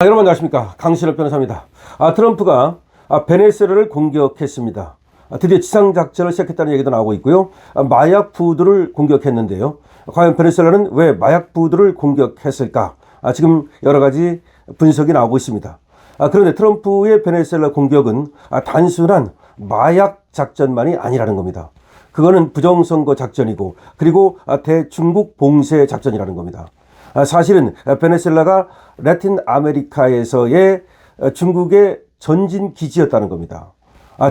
여러분 안녕하십니까, 강신업 변호사입니다. 트럼프가 베네수엘라를 공격했습니다. 드디어 지상작전을 시작했다는 얘기도 나오고 있고요. 마약 부두를 공격했는데요. 과연 베네수엘라는 왜 마약 부두를 공격했을까? 지금 여러 가지 분석이 나오고 있습니다. 그런데 트럼프의 베네수엘라 공격은 단순한 마약 작전만이 아니라는 겁니다. 그거는 부정선거 작전이고, 그리고 대중국 봉쇄 작전이라는 겁니다. 사실은 베네수엘라가 라틴 아메리카에서의 중국의 전진 기지였다는 겁니다.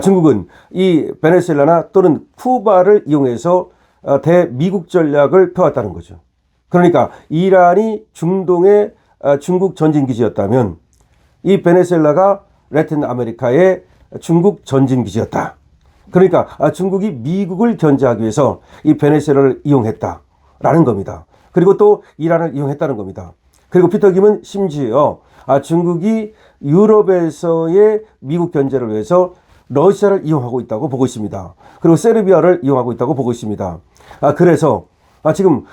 중국은 이 베네수엘라나 또는 쿠바를 이용해서 대미국 전략을 펴왔다는 거죠. 그러니까 이란이 중동의 중국 전진 기지였다면 이 베네수엘라가 라틴 아메리카의 중국 전진 기지였다. 그러니까 중국이 미국을 견제하기 위해서 이 베네수엘라를 이용했다라는 겁니다. 그리고 또 이란을 이용했다는 겁니다. 그리고 피터 김은 심지어 중국이 유럽에서의 미국 견제를 위해서 러시아를 이용하고 있다고 보고 있습니다. 그리고 세르비아를 이용하고 있다고 보고 있습니다. 그래서 지금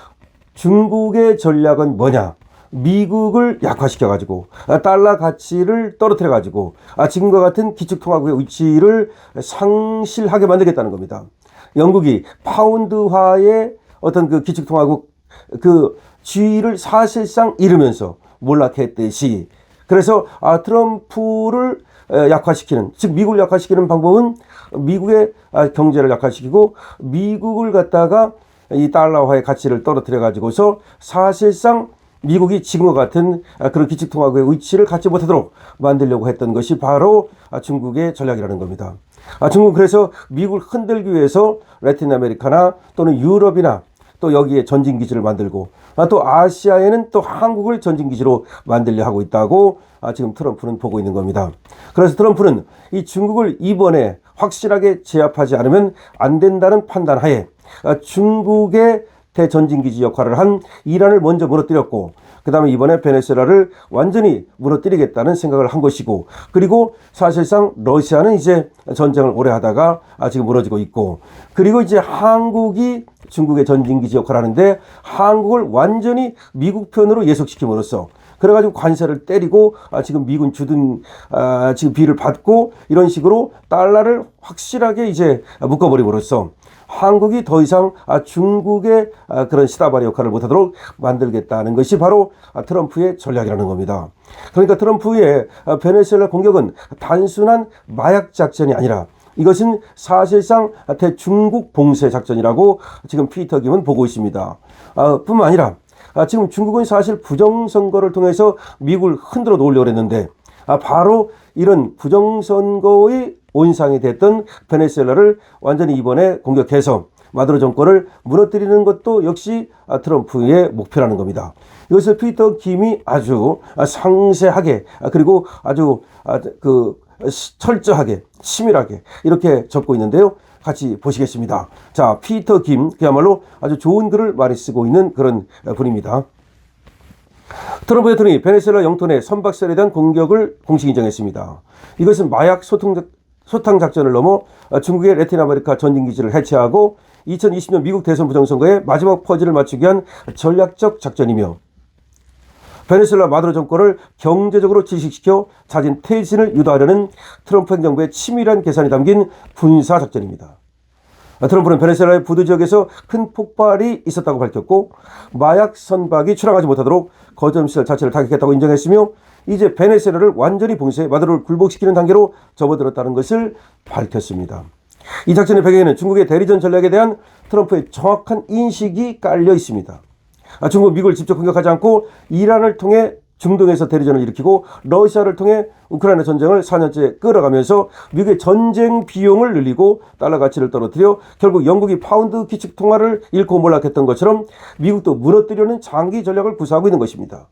중국의 전략은 뭐냐? 미국을 약화시켜가지고 달러 가치를 떨어뜨려가지고 지금과 같은 기축통화국의 위치를 상실하게 만들겠다는 겁니다. 영국이 파운드화의 어떤 그 기축통화국 그 지위를 사실상 잃으면서 몰락했듯이, 그래서 트럼프를 약화시키는, 즉 미국을 약화시키는 방법은 미국의 경제를 약화시키고 미국을 갖다가 이 달러화의 가치를 떨어뜨려 가지고서 사실상 미국이 지금과 같은 그런 기축통화국의 위치를 갖지 못하도록 만들려고 했던 것이 바로 중국의 전략이라는 겁니다. 중국은 그래서 미국을 흔들기 위해서 라틴 아메리카나 또는 유럽이나 또 여기에 전진기지를 만들고 또 아시아에는 또 한국을 전진기지로 만들려 하고 있다고 지금 트럼프는 보고 있는 겁니다. 그래서 트럼프는 이 중국을 이번에 확실하게 제압하지 않으면 안 된다는 판단하에 중국의 대전진기지 역할을 한 이란을 먼저 무너뜨렸고, 그 다음에 이번에 베네수엘라를 완전히 무너뜨리겠다는 생각을 한 것이고, 그리고 사실상 러시아는 이제 전쟁을 오래 하다가 지금 무너지고 있고, 그리고 이제 한국이 중국의 전진기지 역할을 하는데 한국을 완전히 미국 편으로 예속시킴으로써 그래가지고 관세를 때리고 지금 미군 주둔 지금 비를 받고 이런 식으로 달러를 확실하게 이제 묶어버림으로써 한국이 더 이상 중국의 그런 시다바리 역할을 못하도록 만들겠다는 것이 바로 트럼프의 전략이라는 겁니다. 그러니까 트럼프의 베네수엘라 공격은 단순한 마약 작전이 아니라 이것은 사실상 대중국 봉쇄 작전이라고 지금 피터 김은 보고 있습니다. 뿐만 아니라 지금 중국은 사실 부정선거를 통해서 미국을 흔들어 놓으려고 했는데 바로 이런 부정선거의 온상이 됐던 베네수엘라를 완전히 이번에 공격해서 마두로 정권을 무너뜨리는 것도 역시 트럼프의 목표라는 겁니다. 이것을 피터 김이 아주 상세하게 그리고 아주 철저하게 치밀하게 이렇게 적고 있는데요. 같이 보시겠습니다. 자, 피터 김, 그야말로 아주 좋은 글을 많이 쓰고 있는 그런 분입니다. 트럼프 대통령이 베네수엘라 영토 내 선박선에 대한 공격을 공식 인정했습니다. 이것은 마약 소탕 작전을 넘어 중국의 라틴 아메리카 전진기지를 해체하고 2020년 미국 대선 부정선거의 마지막 퍼즐을 맞추기 위한 전략적 작전이며 베네수엘라 마두로 정권을 경제적으로 질식시켜 자진 퇴진을 유도하려는 트럼프 행정부의 치밀한 계산이 담긴 군사 작전입니다. 트럼프는 베네수엘라의 부두 지역에서 큰 폭발이 있었다고 밝혔고 마약 선박이 출항하지 못하도록 거점시설 자체를 타격했다고 인정했으며 이제 베네수엘라를 완전히 봉쇄해 마두로를 굴복시키는 단계로 접어들었다는 것을 밝혔습니다. 이 작전의 배경에는 중국의 대리전 전략에 대한 트럼프의 정확한 인식이 깔려 있습니다. 중국은 미국을 직접 공격하지 않고 이란을 통해 중동에서 대리전을 일으키고 러시아를 통해 우크라이나 전쟁을 4년째 끌어가면서 미국의 전쟁 비용을 늘리고 달러 가치를 떨어뜨려 결국 영국이 파운드 기축 통화를 잃고 몰락했던 것처럼 미국도 무너뜨리려는 장기 전략을 구사하고 있는 것입니다.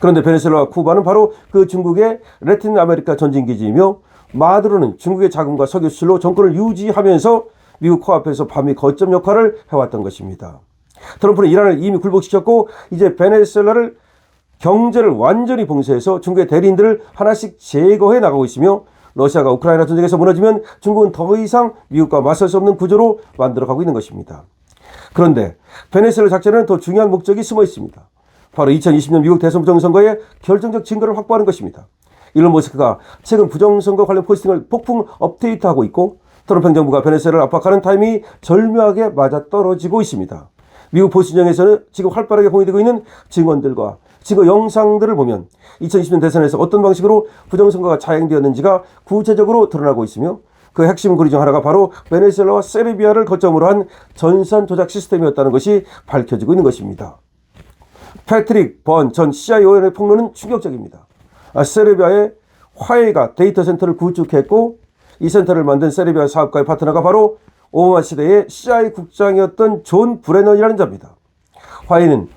그런데 베네수엘라와 쿠바는 바로 그 중국의 라틴 아메리카 전진기지이며 마두로는 중국의 자금과 석유 수출로 정권을 유지하면서 미국 코앞에서 밤이 거점 역할을 해왔던 것입니다. 트럼프는 이란을 이미 굴복시켰고 이제 베네수엘라를 경제를 완전히 봉쇄해서 중국의 대리인들을 하나씩 제거해 나가고 있으며 러시아가 우크라이나 전쟁에서 무너지면 중국은 더 이상 미국과 맞설 수 없는 구조로 만들어가고 있는 것입니다. 그런데 베네수엘라 작전에는 더 중요한 목적이 숨어 있습니다. 바로 2020년 미국 대선 부정선거의 결정적 증거를 확보하는 것입니다. 일론 머스크가 최근 부정선거 관련 포스팅을 폭풍 업데이트하고 있고 트럼프 행정부가 베네수엘라를 압박하는 타이밍이 절묘하게 맞아떨어지고 있습니다. 미국 보수진영에서는 지금 활발하게 공유되고 있는 증언들과 증거 영상들을 보면 2020년 대선에서 어떤 방식으로 부정선거가 자행되었는지가 구체적으로 드러나고 있으며 그 핵심 고리 중 하나가 바로 베네수엘라와 세르비아를 거점으로 한 전산 조작 시스템이었다는 것이 밝혀지고 있는 것입니다. 패트릭 번 전 CIO의 폭로는 충격적입니다. 세르비아의 화해가 데이터 센터를 구축했고 이 센터를 만든 세르비아 사업가의 파트너가 바로 오바마 시대의 CIA 국장이었던 존 브레넌이라는 자입니다. 화해는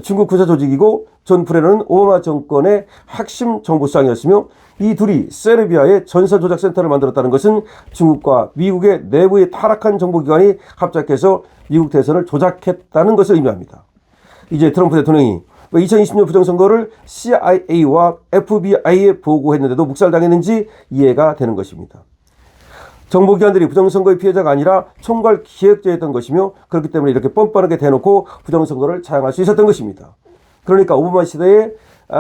중국 군사 조직이고 존 브레넌은 오바마 정권의 핵심 정보상이었으며 이 둘이 세르비아의 전산 조작 센터를 만들었다는 것은 중국과 미국의 내부의 타락한 정보기관이 합작해서 미국 대선을 조작했다는 것을 의미합니다. 이제 트럼프 대통령이 2020년 부정선거를 CIA와 FBI에 보고했는데도 묵살당했는지 이해가 되는 것입니다. 정보기관들이 부정선거의 피해자가 아니라 총괄 기획자였던 것이며 그렇기 때문에 이렇게 뻔뻔하게 대놓고 부정선거를 자행할 수 있었던 것입니다. 그러니까 오바마 시대에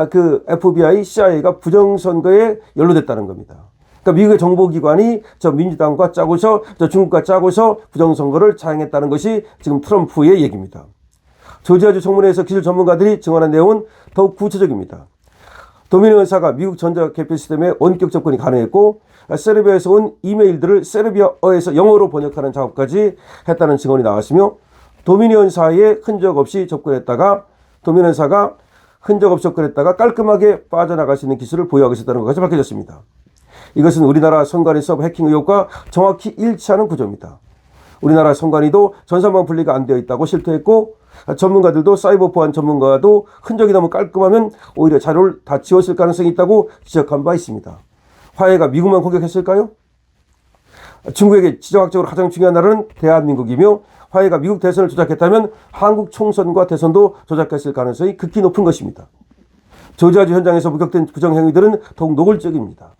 그 FBI, CIA가 부정선거에 연루됐다는 겁니다. 그러니까 미국의 정보기관이 저 민주당과 짜고서 저 중국과 짜고서 부정선거를 자행했다는 것이 지금 트럼프의 얘기입니다. 조지아주 청문회에서 기술 전문가들이 증언한 내용은 더욱 구체적입니다. 도미니언 사가 미국 전자 개표 시스템에 원격 접근이 가능했고 세르비아에서 온 이메일들을 세르비아어에서 영어로 번역하는 작업까지 했다는 증언이 나왔으며 도미니언 사에 흔적 없이 접근했다가 도미니언 사가 흔적 없이 접근했다가 깔끔하게 빠져나갈 수 있는 기술을 보유하고 있었다는 것까지 밝혀졌습니다. 이것은 우리나라 선관위 서버 해킹 의혹과 정확히 일치하는 구조입니다. 우리나라 선관위도 전산망 분리가 안 되어 있다고 실토했고 전문가들도 사이버 보안 전문가도 흔적이 너무 깔끔하면 오히려 자료를 다 지웠을 가능성이 있다고 지적한 바 있습니다. 화해가 미국만 공격했을까요? 중국에게 지정학적으로 가장 중요한 나라는 대한민국이며 화해가 미국 대선을 조작했다면 한국 총선과 대선도 조작했을 가능성이 극히 높은 것입니다. 조지아주 현장에서 목격된 부정행위들은 더욱 노골적입니다.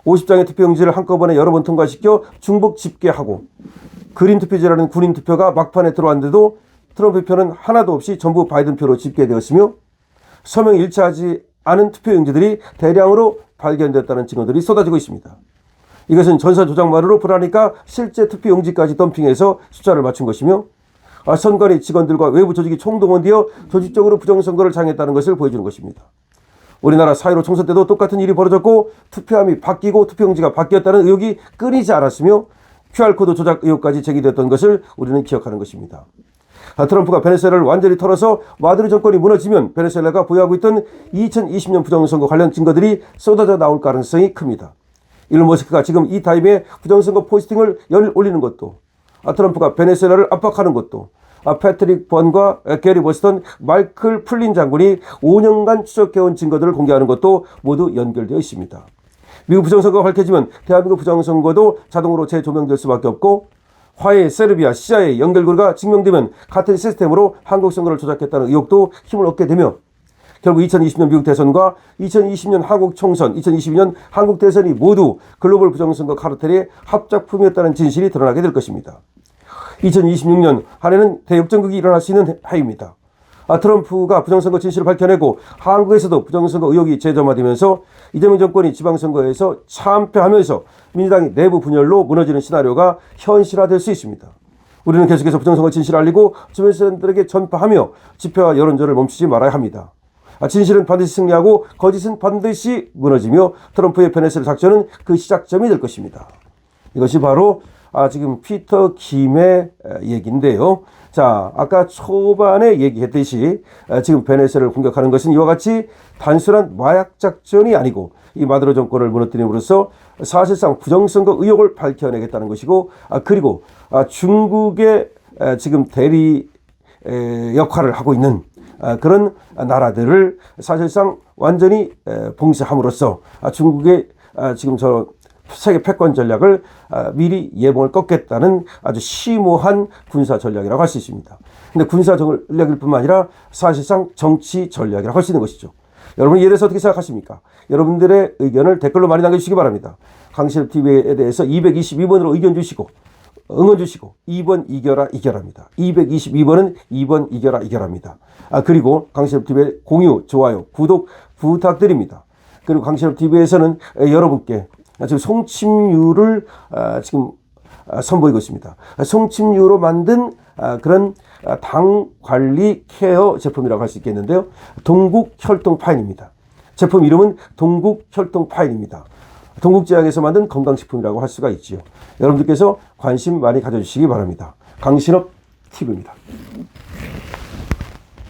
50장의 투표용지를 한꺼번에 여러 번 통과시켜 중복 집계하고 그린 투표지라는 군인 투표가 막판에 들어왔는데도 트럼프 표는 하나도 없이 전부 바이든 표로 집계되었으며 서명이 일치하지 않은 투표용지들이 대량으로 발견됐다는 증거들이 쏟아지고 있습니다. 이것은 전산 조작만으로 불안하니까 실제 투표용지까지 덤핑해서 숫자를 맞춘 것이며 선관위 직원들과 외부 조직이 총동원되어 조직적으로 부정선거를 자행했다는 것을 보여주는 것입니다. 우리나라 4.15 총선 때도 똑같은 일이 벌어졌고 투표함이 바뀌고 투표용지가 바뀌었다는 의혹이 끊이지 않았으며 QR코드 조작 의혹까지 제기됐던 것을 우리는 기억하는 것입니다. 트럼프가 베네수엘라를 완전히 털어서 마두로 정권이 무너지면 베네수엘라가 보유하고 있던 2020년 부정선거 관련 증거들이 쏟아져 나올 가능성이 큽니다. 일론 머스크가 지금 이 타임에 부정선거 포스팅을 올리는 것도 트럼프가 베네수엘라를 압박하는 것도 패트릭 번과 게리 버스턴, 마이클 플린 장군이 5년간 추적해온 증거들을 공개하는 것도 모두 연결되어 있습니다. 미국 부정선거가 밝혀지면 대한민국 부정선거도 자동으로 재조명될 수밖에 없고 화해, 세르비아, CIA 연결고리가 증명되면 같은 시스템으로 한국 선거를 조작했다는 의혹도 힘을 얻게 되며 결국 2020년 미국 대선과 2020년 한국 총선, 2022년 한국 대선이 모두 글로벌 부정선거 카르텔의 합작품이었다는 진실이 드러나게 될 것입니다. 2026년 한 해는 대역전극이 일어날 수 있는 해입니다. 트럼프가 부정선거 진실을 밝혀내고 한국에서도 부정선거 의혹이 재점화되면서 이재명 정권이 지방선거에서 참패하면서 민주당이 내부 분열로 무너지는 시나리오가 현실화될 수 있습니다. 우리는 계속해서 부정선거 진실을 알리고 주변 사람들에게 전파하며 집회와 여론전을 멈추지 말아야 합니다. 진실은 반드시 승리하고 거짓은 반드시 무너지며 트럼프의 베네수엘라 작전은 그 시작점이 될 것입니다. 이것이 바로 지금 피터 김의 얘기인데요. 자, 아까 초반에 얘기했듯이 지금 베네수엘라를 공격하는 것은 이와 같이 단순한 마약 작전이 아니고 이 마두로 정권을 무너뜨림으로써 사실상 부정선거 의혹을 밝혀내겠다는 것이고 그리고 중국의 지금 대리 역할을 하고 있는 그런 나라들을 사실상 완전히 봉쇄함으로써 중국의 지금 저 세계 패권 전략을 미리 예봉을 꺾겠다는 아주 심오한 군사 전략이라고 할 수 있습니다. 근데 군사 전략일 뿐만 아니라 사실상 정치 전략이라고 할 수 있는 것이죠. 여러분 이에 대해서 어떻게 생각하십니까? 여러분들의 의견을 댓글로 많이 남겨주시기 바랍니다. 강신업 TV에 대해서 222번으로 의견 주시고 응원 주시고 2번 이겨라 이겨라입니다. 222번은 2번 이겨라 이겨라입니다. 그리고 강신업TV의 공유, 좋아요, 구독 부탁드립니다. 그리고 강신업TV에서는 여러분께 지금 송침유를 지금 선보이고 있습니다. 송침유로 만든 그런 당 관리 케어 제품이라고 할 수 있겠는데요. 동국혈통파인입니다. 제품 이름은 동국혈통파인입니다. 동국제약에서 만든 건강식품이라고 할 수가 있지요. 여러분들께서 관심 많이 가져주시기 바랍니다. 강신업 TV입니다.